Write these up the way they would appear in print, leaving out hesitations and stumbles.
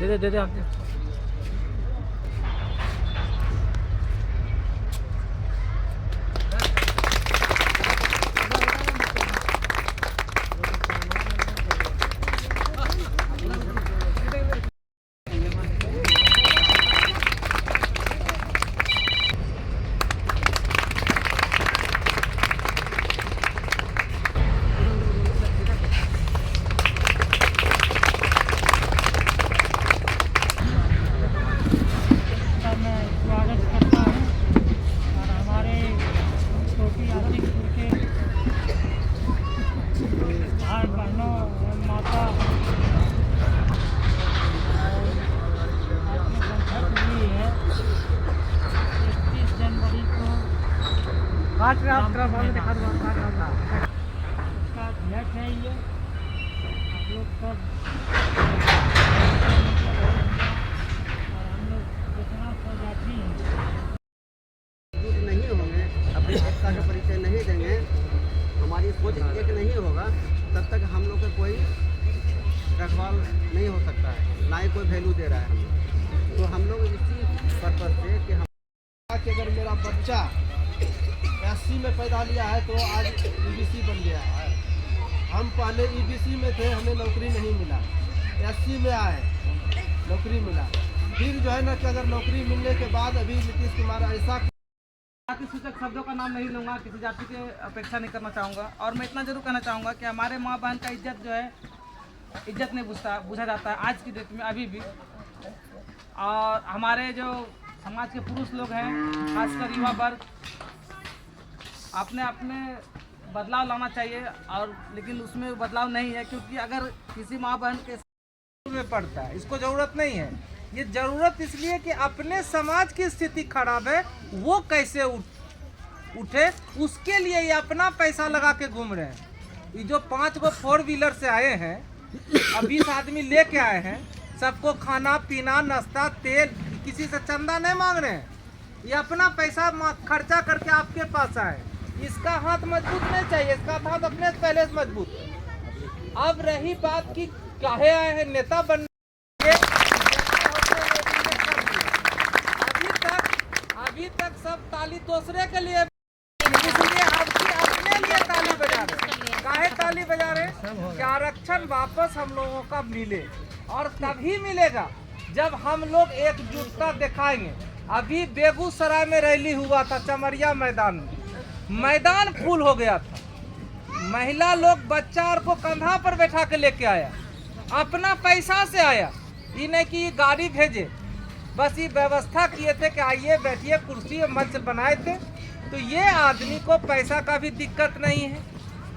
दे दे आप दे। नहीं होंगे, अपनी एकता का परिचय नहीं देंगे, हमारी सोच एक नहीं होगा, तब तक हम लोग का कोई रखवाल नहीं हो सकता है, ना ही कोई वैल्यू दे रहा है हम लोग। तो हम लोग इसी पर्पज से कि अगर मेरा बच्चा 80 में पैदा लिया है तो आज ईबीसी बन गया है। हम पहले ईबीसी में थे, हमें नौकरी नहीं मिला, 80 में आए नौकरी मिला। फिर जो है ना कि अगर नौकरी मिलने के बाद अभी नीतीश कुमार ऐसा जाति सूचक शब्दों का नाम नहीं लूँगा, किसी जाति की अपेक्षा नहीं करना चाहूँगा। और मैं इतना जरूर कहना चाहूँगा कि हमारे माँ बहन का इज्जत जो है, इज्जत नहीं बुझा जाता है आज की डेट में अभी भी। और हमारे जो समाज के पुरुष लोग हैं, खासकर युवा वर्ग, अपने बदलाव लाना चाहिए। और लेकिन उसमें बदलाव नहीं है, क्योंकि अगर किसी माँ बहन के में पड़ता है, इसको ज़रूरत नहीं है। ये ज़रूरत इसलिए कि अपने समाज की स्थिति खराब है, वो कैसे उठे, उसके लिए ये अपना पैसा लगा के घूम रहे हैं। ये जो 5 गो 4 व्हीलर से आए हैं, अब 20 आदमी लेके आए हैं, सबको खाना पीना नाश्ता तेल, किसी से चंदा नहीं मांग रहे हैं। ये अपना पैसा खर्चा करके आपके पास आए। इसका हाथ मजबूत नहीं चाहिए, इसका हाथ अपने पहले से मजबूत है। अब रही बात की काहे आए हैं नेता बनने, अभी तक सब ताली दूसरे के लिए, इसलिए अपने लिए ताली बजा रहे। काहे ताली बजा रहे? कि आरक्षण वापस हम लोगों का मिले, और तभी मिलेगा जब हम लोग एकजुटता दिखाएंगे। अभी बेगूसराय में रैली हुआ था, चमरिया मैदान में, मैदान फुल हो गया था। महिला लोग बच्चा और को कंधा पर बैठा के लेके आया, अपना पैसा से आया। ये नहीं कि ये गाड़ी भेजे, बस ये व्यवस्था किए थे कि आइए बैठिए, कुर्सी और मंच बनाए थे। तो ये आदमी को पैसा का भी दिक्कत नहीं है,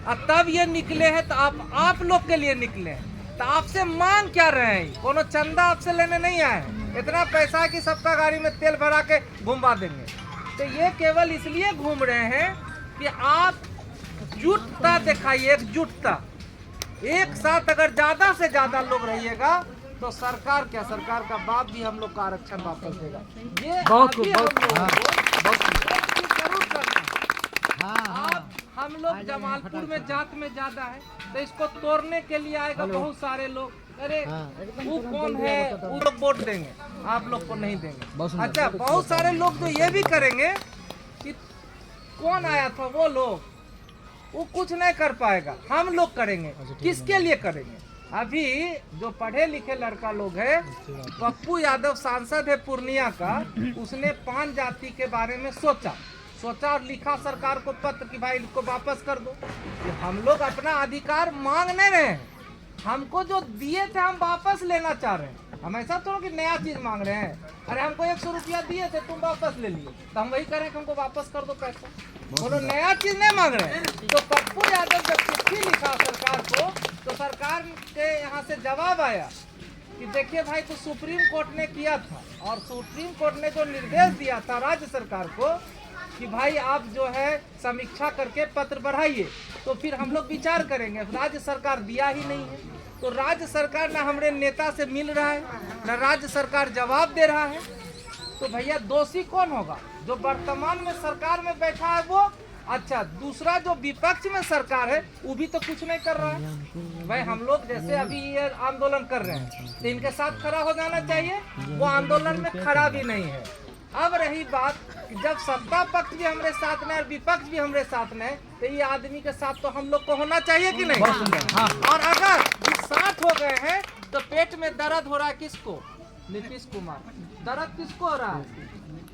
और तब ये निकले हैं। तो आप लोग के लिए निकले हैं, तो आपसे मांग क्या रहे हैं? कोनो चंदा आपसे लेने नहीं आए हैं। इतना पैसा है कि सबका गाड़ी में तेल भरा के घुमा देंगे। तो ये केवल इसलिए घूम रहे हैं कि आप जुटता दिखाइए, एकजुटता। एक साथ अगर ज़्यादा से ज़्यादा लोग रहिएगा तो सरकार क्या, सरकार का बाप भी हम लोग का आरक्षण वापस देगा। ये बहुत जरूर करना। अब हम लोग जमालपुर में जात में ज्यादा है, तो इसको तोड़ने के लिए आएगा बहुत सारे लोग। अरे वो कौन है, वो लोग वोट देंगे, आप लोग को नहीं देंगे। अच्छा, बहुत सारे लोग तो ये भी करेंगे कि कौन आया था वो लोग, वो कुछ नहीं कर पाएगा, हम लोग करेंगे। किसके लिए करेंगे? अभी जो पढ़े लिखे लड़का लोग है, पप्पू यादव सांसद है पूर्णिया का, उसने 5 जाति के बारे में सोचा और लिखा सरकार को पत्र कि भाई इनको वापस कर दो। तो हम लोग अपना अधिकार मांग नहीं रहे हैं, हमको जो दिए थे हम वापस लेना चाह रहे हैं। हम ऐसा थोड़ा कि नया चीज मांग रहे हैं। अरे हमको 100 रुपया दिए थे, तुम वापस ले लिए, तो हम वही करें कि हमको वापस कर दो पैसा। बोलो नया चीज नहीं मांग रहे हैं। तो पप्पू यादव जब चिट्ठी लिखा सरकार को, तो सरकार के यहाँ से जवाब आया कि देखिए भाई, तो सुप्रीम कोर्ट ने किया था, और सुप्रीम कोर्ट ने जो निर्देश दिया था राज्य सरकार को कि भाई आप जो है समीक्षा करके पत्र बढ़ाइए, तो फिर हम लोग विचार करेंगे। राज्य सरकार दिया ही नहीं है, तो राज्य सरकार ना हमारे नेता से मिल रहा है, ना राज्य सरकार जवाब दे रहा है। तो भैया दोषी कौन होगा? जो वर्तमान में सरकार में बैठा है वो, अच्छा, दूसरा जो विपक्ष में सरकार है वो भी तो कुछ नहीं कर रहा है। भाई हम लोग जैसे अभी ये आंदोलन कर रहे हैं तो इनके साथ खड़ा हो जाना चाहिए, वो आंदोलन में खड़ा भी नहीं है। अब रही बात कि जब सत्ता पक्ष भी हमारे साथ में और विपक्ष भी हमारे साथ में, तो ये आदमी के साथ तो हम लोग को होना चाहिए कि नहीं? और अगर ये साथ हो गए हैं तो पेट में दर्द हो रहा है किसको? नीतीश कुमार। दर्द किसको हो रहा है?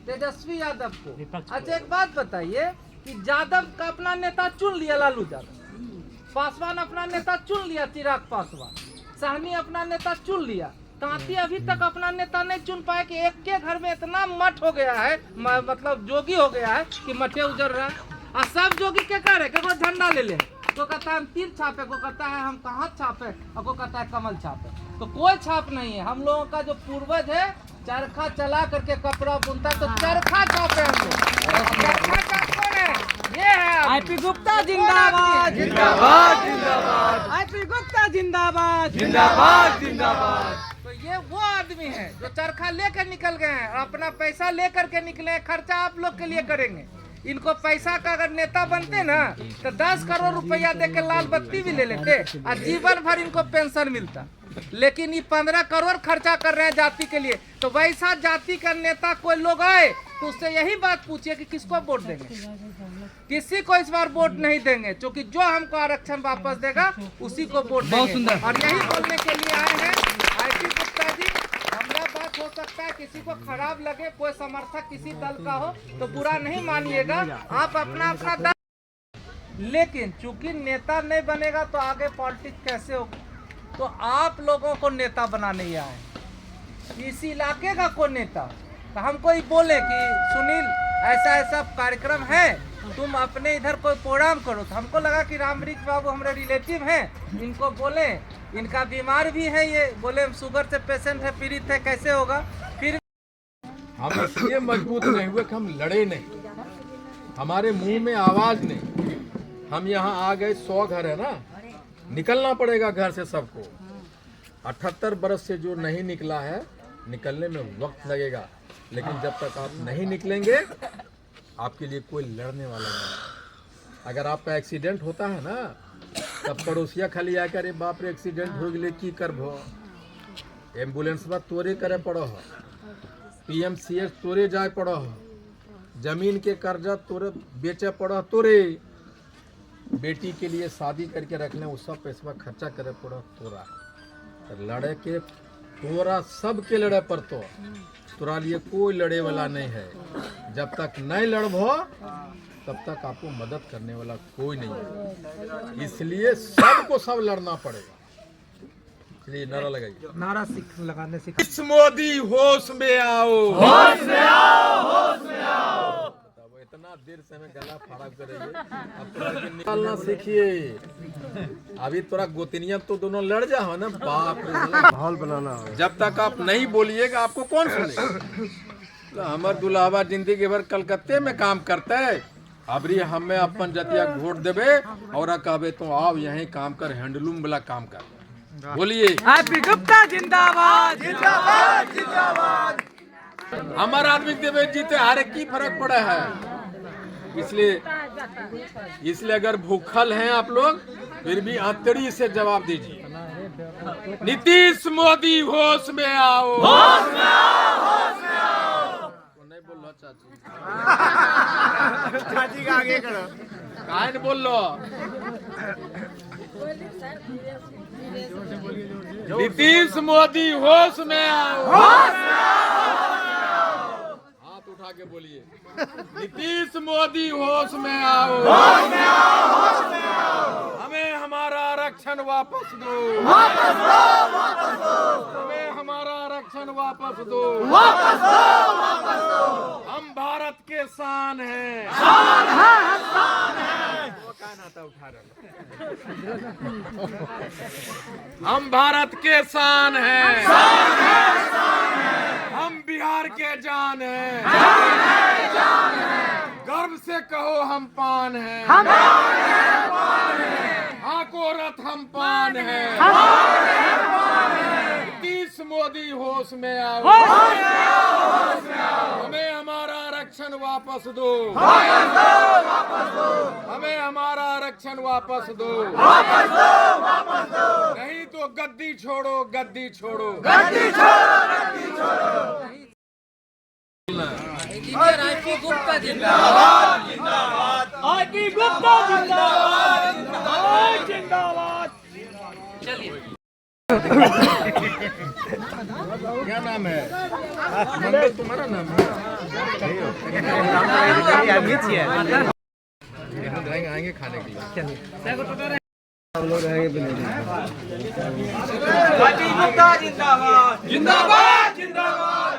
तेजस्वी यादव को। अच्छा एक बात बताइए कि यादव का अपना नेता चुन लिया लालू यादव, पासवान अपना नेता चुन लिया चिराग पासवान, साहनी अपना नेता चुन लिया, तांती अभी तक अपना नेता नहीं चुन पाए कि एक के घर में इतना मठ हो गया है, मतलब जोगी हो गया है कि मठे उजड़ रहा है। और सब जोगी क्या करे कि वो झंडा ले ले, तो कहता है हम तीर छापे, को कहता है हम कहाँ छापे, और को कहता है कमल छापे। तो कोई छाप नहीं है। हम लोगों का जो पूर्वज है चरखा चला करके कपड़ा बुनता, तो चरखा छापे हम लोग। चरखा छाप कौन है? ये है आईपी गुप्ता जिंदाबाद जिंदाबाद जिंदाबाद आईपी गुप्ता जिंदाबाद जिंदाबाद जिंदाबाद। तो ये वो आदमी है जो चरखा लेकर निकल गए हैं और अपना पैसा लेकर के निकले हैं। खर्चा आप लोग के लिए करेंगे। इनको पैसा का अगर नेता बनते ना तो 10 करोड़ रुपया दे के लाल बत्ती भी ले लेते और जीवन भर इनको पेंशन मिलता। लेकिन ये 15 करोड़ खर्चा कर रहे हैं जाति के लिए। तो वैसा जाति का नेता कोई लोग आए तो उससे यही बात पूछिए कि किसको वोट देंगे। किसी को इस बार वोट नहीं देंगे, क्योंकि जो हमको आरक्षण वापस देगा उसी को वोट देंगे। और यही बोलने के लिए आए हैं आईपी गुप्ता जी। हमारा बात हो सकता है किसी को खराब लगे, कोई समर्थक किसी दल का हो तो बुरा नहीं मानिएगा, आप अपना अपना दल। लेकिन चूंकि नेता नहीं बनेगा तो आगे पॉलिटिक्स कैसे होगी? तो आप लोगों को नेता बनाने ही आए। इस इलाके का कोई नेता तो हमको ही बोले कि सुनील ऐसा ऐसा कार्यक्रम है, तुम अपने इधर कोई प्रोग्राम करो। तो हमको लगा कि रामवृक्ष बाबू हमारे रिलेटिव हैं, इनको बोले, इनका बीमार भी है, ये बोले शुगर से पेशेंट है, पीड़ित है, कैसे होगा। फिर हम इसलिए मजबूत नहीं हुए कि हम लड़े नहीं, हमारे मुंह में आवाज नहीं। हम यहाँ आ गए, 100 घर है ना, निकलना पड़ेगा घर से सबको। 78 बरस से जो नहीं निकला है, निकलने में वक्त लगेगा, लेकिन जब तक आप नहीं निकलेंगे आपके लिए कोई लड़ने वाला नहीं। अगर आपका एक्सीडेंट होता है ना, तब पड़ोसिया खाली आकर अरे बाप रे एक्सीडेंट हो गए की करबो, एम्बुलेंस में तोरे करे पड़ो, PMCH तोरे जाए पड़ो, जमीन के कर्जा तोरे बेचे पड़ो, तोरे बेटी के लिए शादी करके रखने वो सब पैसा खर्चा करे पड़ो तोरा। तो लड़े के तोरा सब के लड़े पर तो तोरा लिए कोई लड़े वाला नहीं है। जब तक नहीं लड़बो तब तक आपको मदद करने वाला कोई नहीं है। इसलिए सबको सब लड़ना पड़ेगा। इसलिए नारा लगाइए, नारा लगाने से इस मोदी होश में आओ, होश में आओ, होश में आओ। तब इतना देर से हमें गला खराब करेंगे, अब तो निकालना सीखिए। अभी थोड़ा गोतनिया तो दोनों लड़ जाओ ना, बाप रे माहौल बनाना। जब तक आप नहीं बोलिएगा आपको कौन सुनेगा। तो हमार दुल्हावा जिंदगी भर कलकत्ते में काम करते है, अबरी हमें अपन जतिया वोट देवे और कहबे तो आओ यहीं काम कर, हैंडलूम वाला काम कर। बोलिए आईपी गुप्ता जिंदाबाद जिंदाबाद जिंदाबाद। हमारा आदमी देवे जीते हारे की फर्क पड़ा है। इसलिए अगर भूखल हैं आप लोग फिर भी अंतरी से जवाब दीजिए। नीतीश मोदी होश में आओ, होश में आओ, होश में आओ। तो नहीं बोल लो चाची, चाची का आगे करो, काहे नहीं बोल लो। नीतीश मोदी होश में आओ, होश में आओ। हाथ उठा के बोलिए, नीतीश मोदी होश में आओ, होश में आओ, होश में आओ। हमें हमारा आरक्षण वापस दो, वापस दो, वापस दो। हमें हमारा आरक्षण वापस दो, वापस दो, वापस दो। हम भारत के शान हैं, शान है, शान है। वो क्या नाता उठा रहे हम भारत के शान हैं, शान है, शान है। हम बिहार के जान हैं, जान है, जान है। गर्व से कहो हम पान हैं, हम पान हैं, पान हैं। आको रथ हम पान हैं, पान हैं, पान हैं। नीतीश मोदी होश में आओ, होश में आओ, होश में आओ। हमें हमारा आरक्षण आरक्षण वापस दो, हमें हमारा आरक्षण वापस दो, नहीं तो गद्दी छोड़ो, गद्दी छोड़ो, इंजीनियर आईपी गुप्ता जिंदाबाद। आईपी गुप्ता जिंदाबाद जिंदाबाद। चलिए क्या नाम है? मंगल तुम्हारा नाम है? आएंगे खाने के लिए। आईपी गुप्ता जिंदाबाद जिंदाबाद जिंदाबाद।